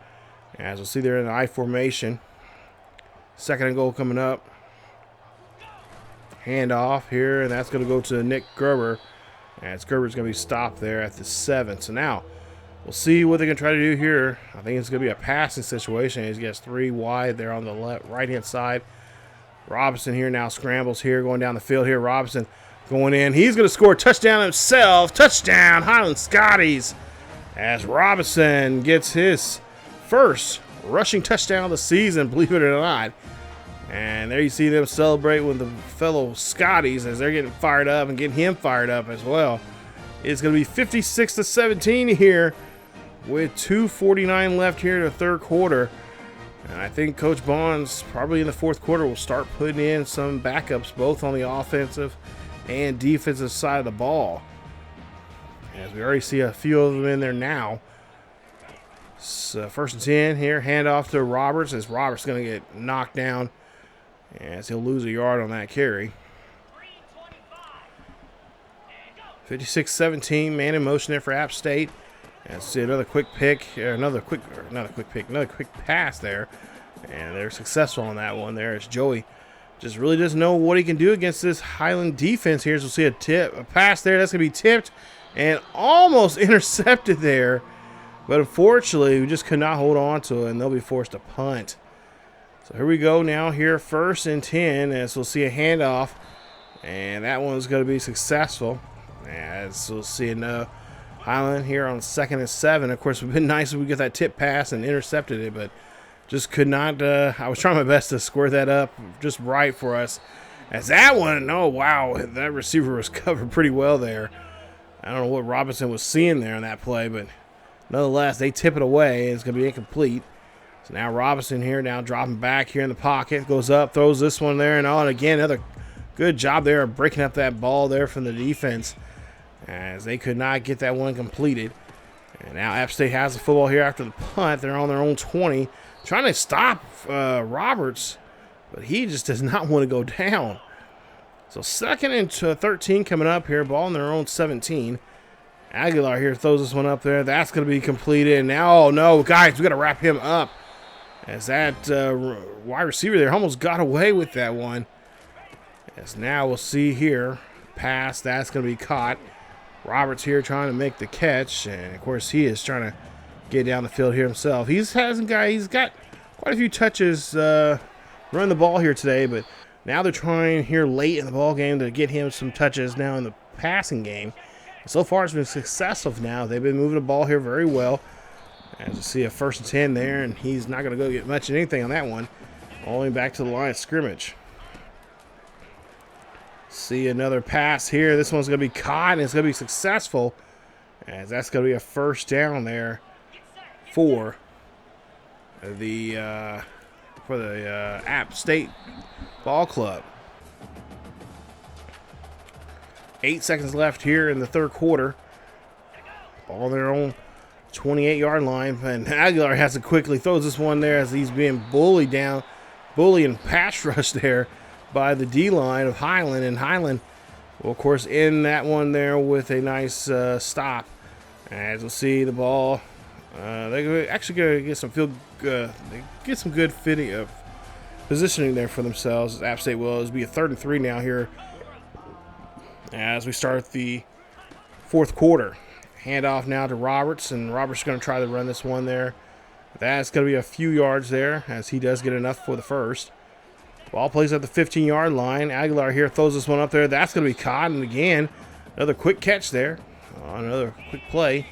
As we'll see there in the I formation. 2nd and goal coming up. Hand off here, and that's going to go to Nick Gerber. And Gerber's going to be stopped there at the 7. So now we'll see what they can try to do here. I think it's going to be a passing situation. He gets 3 wide there on the right-hand side. Robinson here now scrambles here, going down the field here. Robinson going in. He's going to score a touchdown himself. Touchdown, Highland Scotties. As Robinson gets his 1st rushing touchdown of the season, believe it or not. And there you see them celebrate with the fellow Scotties as they're getting fired up and getting him fired up as well. It's going to be 56-17 here with 2:49 left here in the 3rd quarter. And I think Coach Bond's probably in the fourth quarter will start putting in some backups both on the offensive and defensive side of the ball. As we already see a few of them in there now. So first and 10 here, handoff to Roberts as Roberts going to get knocked down as he'll lose a yard on that carry. 56-17, man in motion there for App State. And see another quick pick, another quick pass there, and they're successful on that one there. As Joey just really doesn't know what he can do against this Highland defense here. So we'll see a pass there that's gonna be tipped and almost intercepted there, but unfortunately we just could not hold on to it, and they'll be forced to punt. So here we go now here, first and 10, as we'll see a handoff, and that one's gonna be successful. As we'll see Highland here on 2nd and 7. Of course, it would have been nice if we get that tip pass and intercepted it, but just could not. I was trying my best to square that up just right for us. As that one, oh wow, that receiver was covered pretty well there. I don't know what Robinson was seeing there on that play, but nonetheless, they tip it away, and it's going to be incomplete. So now Robinson here, now dropping back here in the pocket, goes up, throws this one there, and on again, another good job there of breaking up that ball there from the defense, as they could not get that one completed. And now App State has the football here after the punt. They're on their own 20, trying to stop Roberts, but he just does not want to go down. So 2nd and 13 coming up here, ball on their own 17. Aguilar here throws this one up there. That's going to be completed. And now, oh no, guys, we got to wrap him up, as that wide receiver there almost got away with that one. As now we'll see here, pass, that's going to be caught. Roberts here trying to make the catch, and of course he is trying to get down the field here himself. He's got quite a few touches running the ball here today, but now they're trying here late in the ball game to get him some touches now in the passing game. So far it's been successful now. They've been moving the ball here very well. As you see a 1st and 10 there, and he's not going to go get much of anything on that one. Only back to the line of scrimmage. See another pass here. This one's going to be caught, and it's going to be successful, as that's going to be a first down there for the App State Ball Club. 8 seconds left here in the third quarter. Ball on their own 28-yard line, and Aguilar has to quickly throws this one there as he's being bullied and pass rush there by the D-line of Highland, and Highland will, of course, end that one there with a nice stop. As we'll see the ball, they're actually going to get some good fitting of positioning there for themselves. App State will. It'll be a 3rd and 3 now here as we start the fourth quarter. Handoff now to Roberts, and Roberts is going to try to run this one there. That's going to be a few yards there, as he does get enough for the first. Ball plays at the 15-yard line. Aguilar here throws this one up there. That's going to be caught. And again, another quick catch there. Another quick play.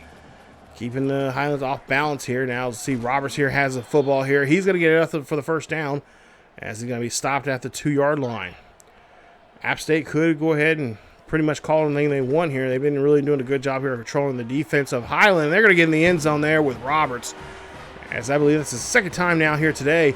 Keeping the Highlands off balance here. Now, see Roberts here has the football here. He's going to get enough for the first down, as he's going to be stopped at the 2-yard line. App State could go ahead and pretty much call anything they want here. They've been really doing a good job here of controlling the defense of Highland. They're going to get in the end zone there with Roberts, as I believe this is the second time now here today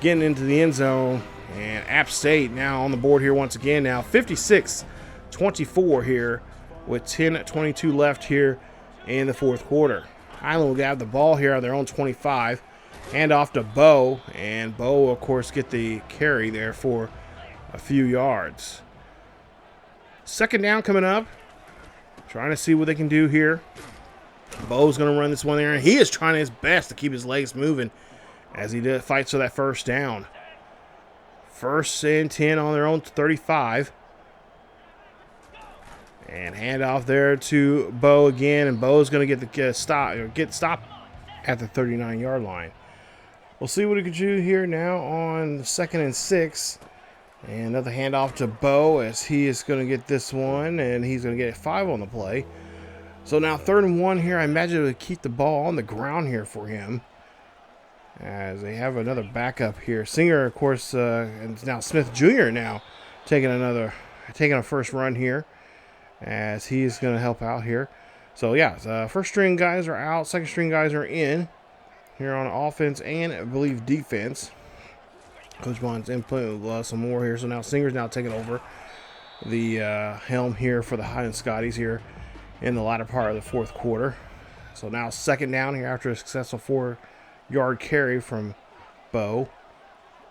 getting into the end zone. And App State now on the board here once again now. 56-24 here with 10:22 left here in the fourth quarter. Highland will have the ball here on their own 25. Hand off to Bo, and Bo will, of course, get the carry there for a few yards. Second down coming up. Trying to see what they can do here. Bo's going to run this one there, and he is trying his best to keep his legs moving as he fights for that first down. 1st and 10 on their own 35. And handoff there to Bo again, and Bo's going to get stopped at the 39-yard line. We'll see what he can do here now on 2nd and 6. And another handoff to Bo, as he is going to get this one, and he's going to get 5 on the play. So now 3rd and 1 here. I imagine it would keep the ball on the ground here for him, as they have another backup here. Singer, of course, and now Smith Jr. now taking a first run here, as he's going to help out here. So yeah, first string guys are out, second string guys are in. here on offense and I believe defense. Coach Bond's input some more here. So now Singer's now taking over the helm here for the Highland Scotties here in the latter part of the fourth quarter. So now second down here after a successful 4-yard carry from Bo.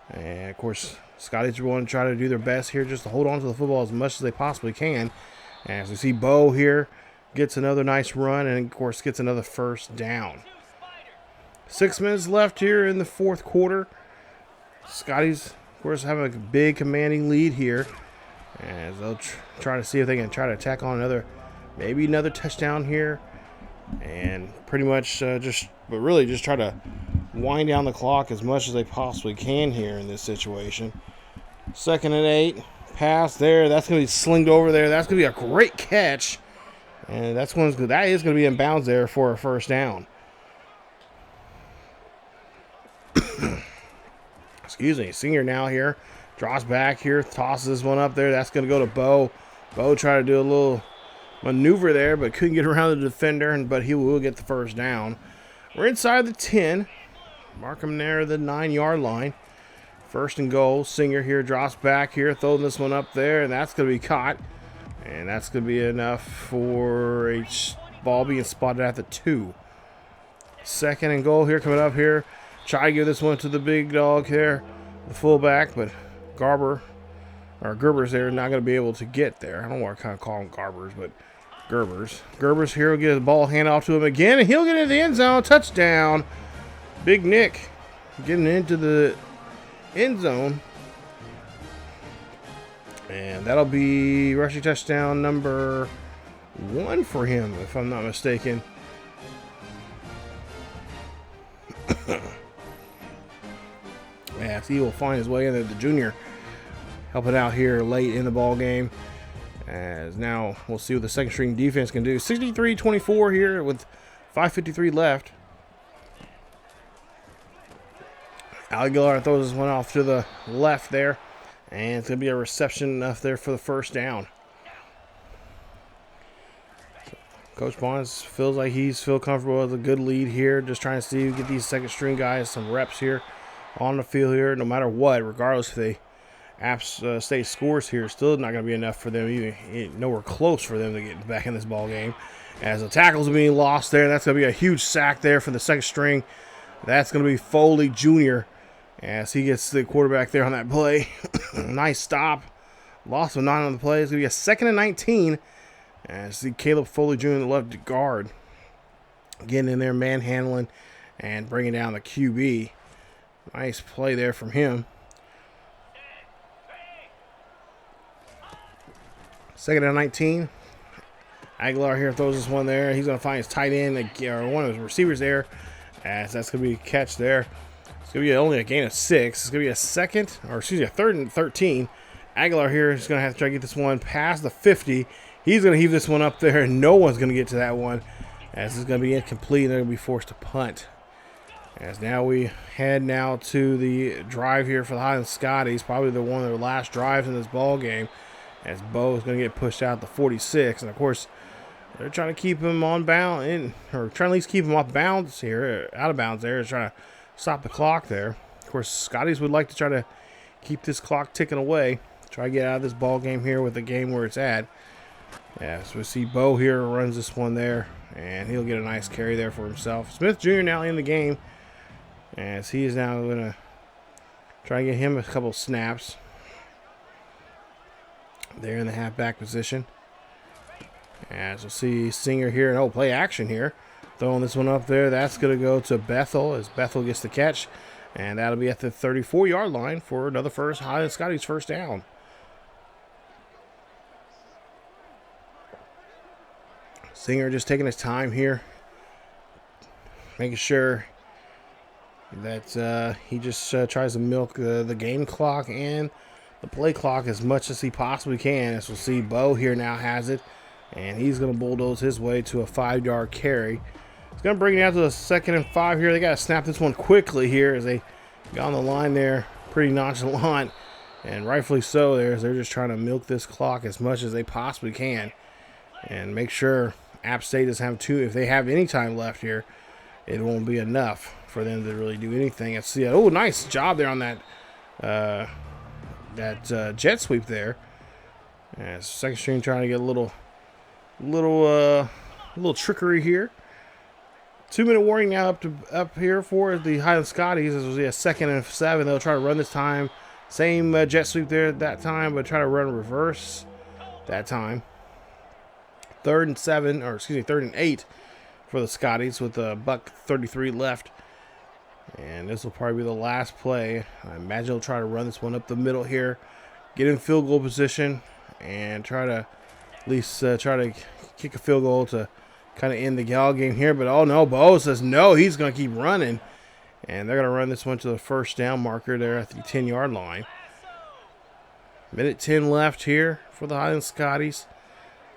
And of course, Scotties are going to try to do their best here just to hold on to the football as much as they possibly can. As we see Bo here gets another nice run and of course gets another first down. 6 minutes left here in the fourth quarter. Scotties, of course, have a big commanding lead here. As they'll try to see if they can try to tack on maybe another touchdown here. And pretty much really just try to wind down the clock as much as they possibly can here in this situation. 2nd and 8. Pass there. That's going to be slinged over there. That's going to be a great catch. And that is going to be in bounds there for a first down. Excuse me. Singer now here. Draws back here. Tosses this one up there. That's going to go to Bo. Bo tried to do a little maneuver there, but couldn't get around the defender, but he will get the first down. We're inside the 10. Mark him there at the 9-yard line. 1st and goal. Singer here drops back here, throwing this one up there, and that's going to be caught. And that's going to be enough for a ball being spotted at the 2. 2nd and goal here coming up here. Try to give this one to the big dog here, the fullback, but Gerber's there, not going to be able to get there. I don't know why I kind of call him Garbers, but Gerber's here will get the ball hand off to him again, and he'll get into the end zone. Touchdown. Big Nick getting into the end zone. And that'll be rushing touchdown number 1 for him, if I'm not mistaken. Yeah, he will find his way in there. The junior helping out here late in the ball game. As now we'll see what the second string defense can do. 63-24 here with 5:53 left. Aguilar throws this one off to the left there. And it's going to be a reception enough there for the first down. So Coach Bonds feels like he's comfortable with a good lead here. Just trying to see, get these second string guys some reps here on the field here, no matter what, regardless if they App State scores here, still not going to be enough for them, even nowhere close for them to get back in this ball game. As the tackles are being lost there, that's going to be a huge sack there for the second string. That's going to be Foley Jr. as he gets the quarterback there on that play. Nice stop. Loss of 9 on the play. It's going to be a 2nd and 19. As see Caleb Foley Jr., the left guard, getting in there, manhandling, and bringing down the QB. Nice play there from him. 2nd and 19. Aguilar here throws this one there. He's going to find his tight end, or one of his receivers there, as that's going to be a catch there. It's going to be only a gain of 6. It's going to be a 3rd and 13. Aguilar here is going to have to try to get this one past the 50. He's going to heave this one up there, and no one's going to get to that one, as it's going to be incomplete, and they're going to be forced to punt. As now we head now to the drive here for the Highland Scotties, probably one of their last drives in this ball game, as Bo is going to get pushed out to 46. And of course, they're trying to keep him on bound, or trying to at least keep him off bounds here, out of bounds there, trying to stop the clock there. Of course, Scotties would like to try to keep this clock ticking away, try to get out of this ball game here with the game where it's at. Yeah, so we see Bo here runs this one there, and he'll get a nice carry there for himself. Smith Jr. now in the game, as he is now going to try to get him a couple snaps there in the halfback position. As we'll see Singer here, and play action here. Throwing this one up there. That's going to go to Bethel, as Bethel gets the catch. And that'll be at the 34-yard line for another Highland Scotties first down. Singer just taking his time here, making sure that he just tries to milk the game clock and the play clock as much as he possibly can. As we'll see, Bo here now has it, and he's going to bulldoze his way to a 5-yard carry. It's going to bring it out to a 2nd and 5 here. They got to snap this one quickly here as they got on the line there, pretty nonchalant, and rightfully so there, as they're just trying to milk this clock as much as they possibly can and make sure App State doesn't have if they have any time left here, it won't be enough for them to really do anything. Let's see. Oh, nice job there on that jet sweep there. Second string trying to get a little trickery here. 2-minute warning now up here for the Highland Scotties. This was a 2nd and 7. They'll try to run this time. Same jet sweep there at that time, but try to run reverse that time. 3rd and 7, or excuse me, 3rd and 8 for the Scotties with a $1:33 left. And this will probably be the last play. I imagine they'll try to run this one up the middle here, get in field goal position, and try to at least try to kick a field goal to kind of end the Gal game here. But oh no, Bo says no, he's going to keep running. And they're going to run this one to the first down marker there at the 10-yard line. 1:10 left here for the Highland Scotties.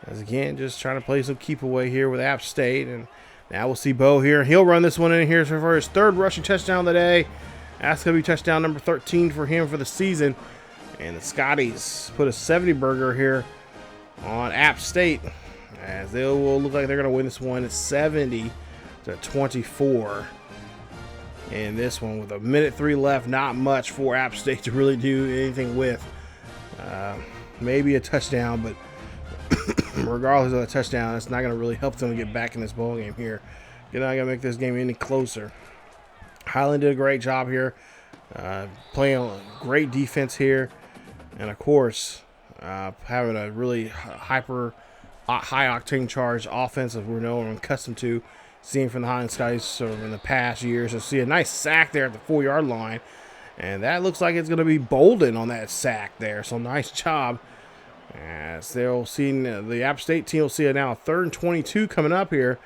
As again, just trying to play some keep away here with App State. And now we'll see Bo here. He'll run this one in here for his 3rd rushing touchdown of the day. That's going to be touchdown number 13 for him for the season. And the Scotties put a 70 burger here on App State, as they will look like they're going to win this one at 70-24. In this one with 1:03 left, not much for App State to really do anything with. Maybe a touchdown, but regardless of the touchdown, it's not going to really help them to get back in this ball game here. You're not going to make this game any closer. Highland did a great job here, playing a great defense here, and of course, having a really high octane charged offense that we're known and accustomed to seeing from the Highland Scotties sort of in the past years. So see a nice sack there at the 4-yard line, and that looks like it's going to be Bolden on that sack there. So nice job. As they'll see, the App State team will see it now. 3rd and 22 coming up here.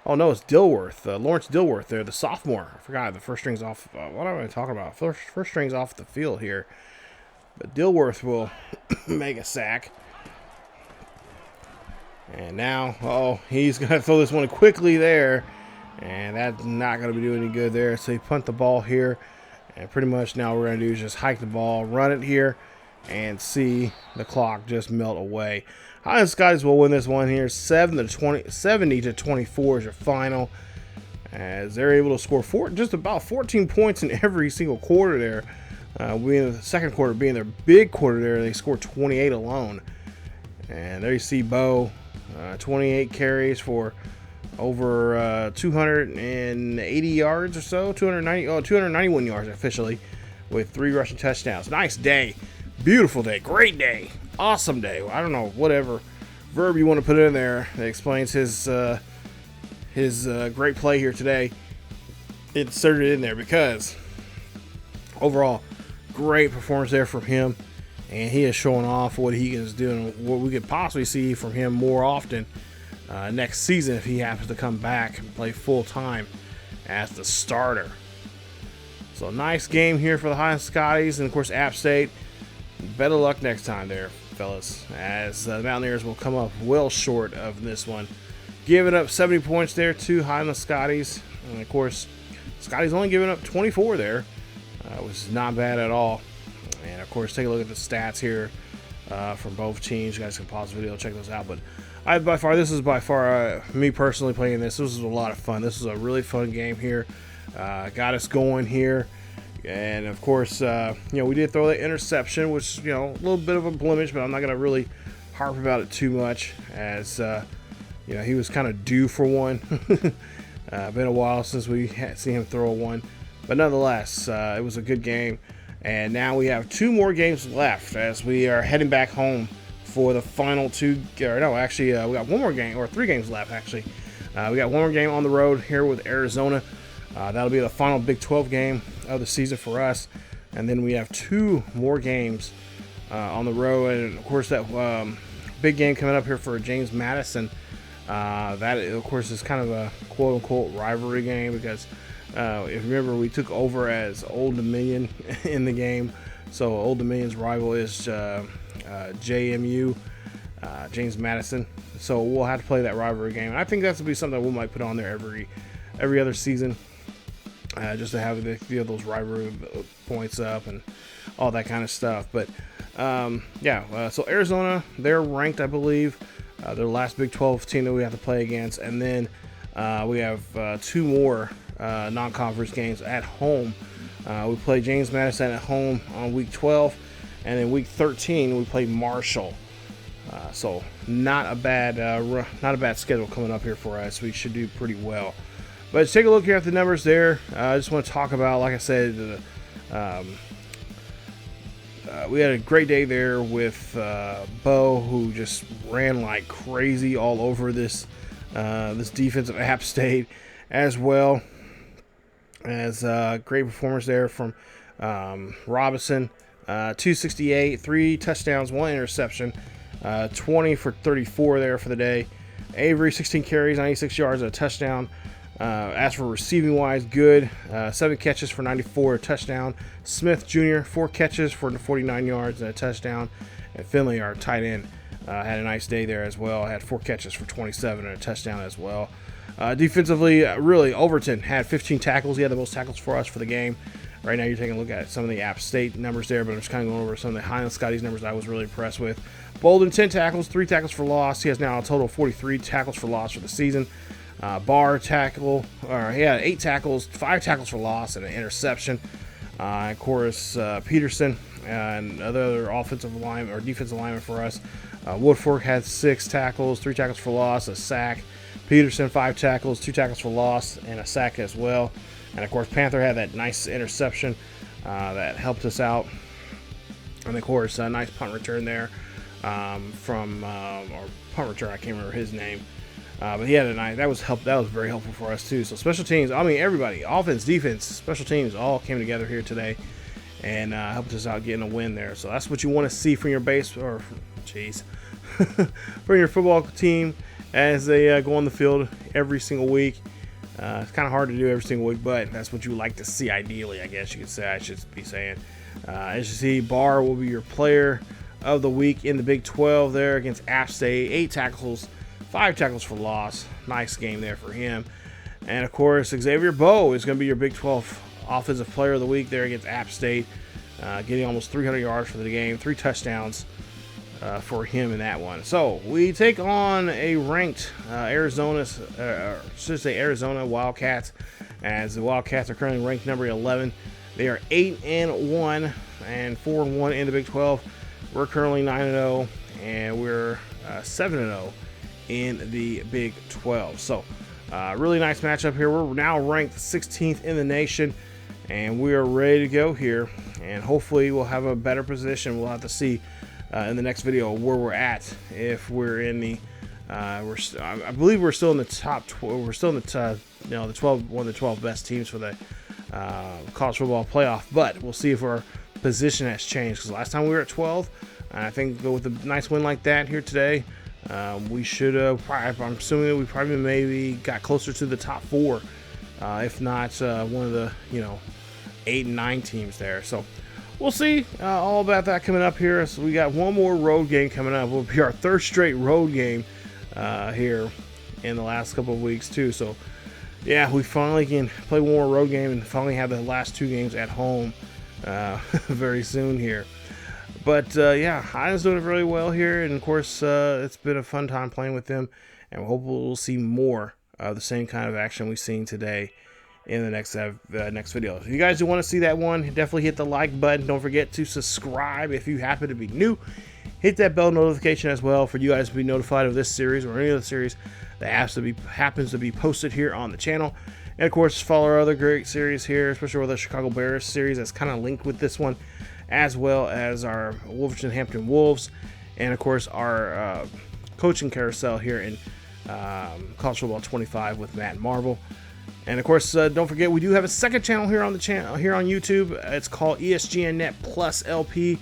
Oh no, it's Dilworth, Lawrence Dilworth there, the sophomore. I forgot the first string's off. What am I talking about? First string's off the field here. But Dilworth will make a sack. And now, he's going to throw this one quickly there. And that's not going to be doing any good there. So he punt the ball here. And pretty much now what we're going to do is just hike the ball, run it here, and see the clock just melt away. Highland Scotties will win this one here. 70-24 is your final. As they're able to score just about 14 points in every single quarter there. The second quarter being their big quarter there, they scored 28 alone. And there you see Bo, 28 carries for over 280 yards or so, 291 yards officially, with 3 rushing touchdowns. Nice day, beautiful day, great day, awesome day. I don't know, whatever verb you want to put in there that explains his great play here today. Insert it in there, because overall, great performance there from him, and he is showing off what he is doing, what we could possibly see from him more often next season if he happens to come back and play full time as the starter. So nice game here for the Highland Scotties, and of course App State. Better luck next time there, fellas, as the Mountaineers will come up well short of this one, giving up 70 points there to Highland Scotties. And of course, Scotties only giving up 24 there, which is not bad at all. And of course, take a look at the stats here from both teams. You guys can pause the video, check those out. But this is by far me personally playing this. This was a lot of fun. This was a really fun game here. Got us going here. And of course, we did throw that interception, which, a little bit of a blemish, but I'm not going to really harp about it too much, as he was kind of due for one. Been a while since we had seen him throw one, but nonetheless, it was a good game. And now we have 2 more games left as we are heading back home for the final 2. Or no, actually, we got 1 more game, or 3 games left actually. We got 1 more game on the road here with Arizona. That'll be the final Big 12 game of the season for us. And then we have 2 more games on the road. And, of course, that big game coming up here for James Madison. That, of course, is kind of a quote-unquote rivalry game, because if you remember, we took over as Old Dominion in the game. So Old Dominion's rival is JMU, James Madison. So we'll have to play that rivalry game. And I think that's going to be something we might put on there every other season. Just to have those rivalry points up and all that kind of stuff. But so Arizona, they're ranked, I believe. They're the last Big 12 team that we have to play against, and then we have 2 more non-conference games at home. We play James Madison at home on week 12, and then week 13 we play Marshall. So not a bad schedule coming up here for us. We should do pretty well. But let's take a look here at the numbers there. I just want to talk about, like I said, we had a great day there with Bo, who just ran like crazy all over this defense of App State, as well as great performance there from Robinson. 268, 3 touchdowns, 1 interception, 20 for 34 there for the day. Avery, 16 carries, 96 yards, and a touchdown. As for receiving wise, good. 7 catches for 94, a touchdown. Smith Jr., 4 catches for 49 yards and a touchdown. And Finley, our tight end, had a nice day there as well. Had 4 catches for 27 and a touchdown as well. Defensively, really, Overton had 15 tackles. He had the most tackles for us for the game. Right now, you're taking a look at some of the App State numbers there, but I'm just kind of going over some of the Highland Scotties numbers I was really impressed with. Bolden, 10 tackles, 3 tackles for loss. He has now a total of 43 tackles for loss for the season. Barr tackle, he had 8 tackles, 5 tackles for loss, and an interception. Of course, Peterson and other offensive lineman or defensive lineman for us. Woodfork had 6 tackles, 3 tackles for loss, a sack. Peterson, 5 tackles, 2 tackles for loss, and a sack as well. And of course, Panther had that nice interception that helped us out. And of course, a nice punt return there from or punt return. I can't remember his name. But he had a nice, that was very helpful for us too. So special teams, I mean everybody, offense, defense, special teams, all came together here today and helped us out getting a win there. So that's what you want to see from your from your football team as they go on the field every single week. It's kind of hard to do every single week, but that's what you like to see ideally, I guess you could say. I should be saying. As you see, Barr will be your player of the week in the Big 12 there against App State. 8 tackles, 5 tackles for loss. Nice game there for him. And of course, Xavier Bowe is going to be your Big 12 offensive player of the week there against App State, getting almost 300 yards for the game, 3 touchdowns for him in that one. So we take on a ranked Arizona Wildcats, as the Wildcats are currently ranked number 11. They are 8-1 and 4-1 in the Big 12. We're currently 9-0 and we're 7-0 in the Big 12. So really nice matchup here. We're now ranked 16th in the nation, and we are ready to go here. And hopefully we'll have a better position. We'll have to see in the next video where we're at. If we're in the, I believe we're still in the top 12. We're still in the, the 12, one of the 12 best teams for the college football playoff. But we'll see if our position has changed, because last time we were at 12, and I think with a nice win like that here today, we should have. I'm assuming that we probably maybe got closer to the top 4, if not one of the 8 and 9 teams there. So we'll see all about that coming up here. So we got one more road game coming up. Will be our 3rd straight road game here in the last couple of weeks too. So yeah, we finally can play one more road game and finally have the last 2 games at home very soon here. But yeah, Highland's doing really well here, and of course it's been a fun time playing with them, and we hope we'll see more of the same kind of action we've seen today in the next video. If you guys do want to see that one, definitely hit the like button. Don't forget to subscribe if you happen to be new. Hit that bell notification as well for you guys to be notified of this series or any other series that happens to be posted here on the channel. And of course, follow our other great series here, especially with the Chicago Bears series that's kind of linked with this one, as well as our Wolverton Hampton Wolves, and of course our coaching carousel here in College Football 25 with Matt Marvel. And of course, don't forget, we do have a second channel here on the here on YouTube. It's called ESGNet Plus LP,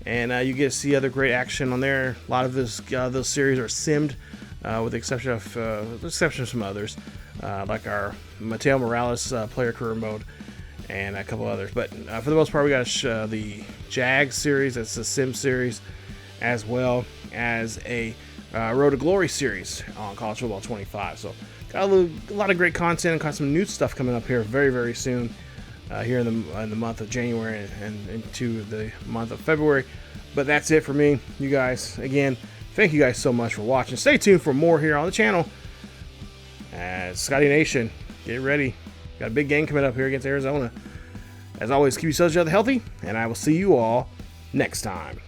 and you get to see other great action on there. A lot of those series are simmed, with the exception of some others, like our Mateo Morales player career mode and a couple others. But for the most part, we got the Jag series. That's the sim series, as well as a Road to Glory series on College Football 25. So got a lot of great content and got some new stuff coming up here very, very soon, here in the month of January and into the month of February. But that's it for me, you guys. Again, thank you guys so much for watching. Stay tuned for more here on the channel. Scotty Nation, get ready. Got a big game coming up here against Arizona. As always, keep yourselves healthy, and I will see you all next time.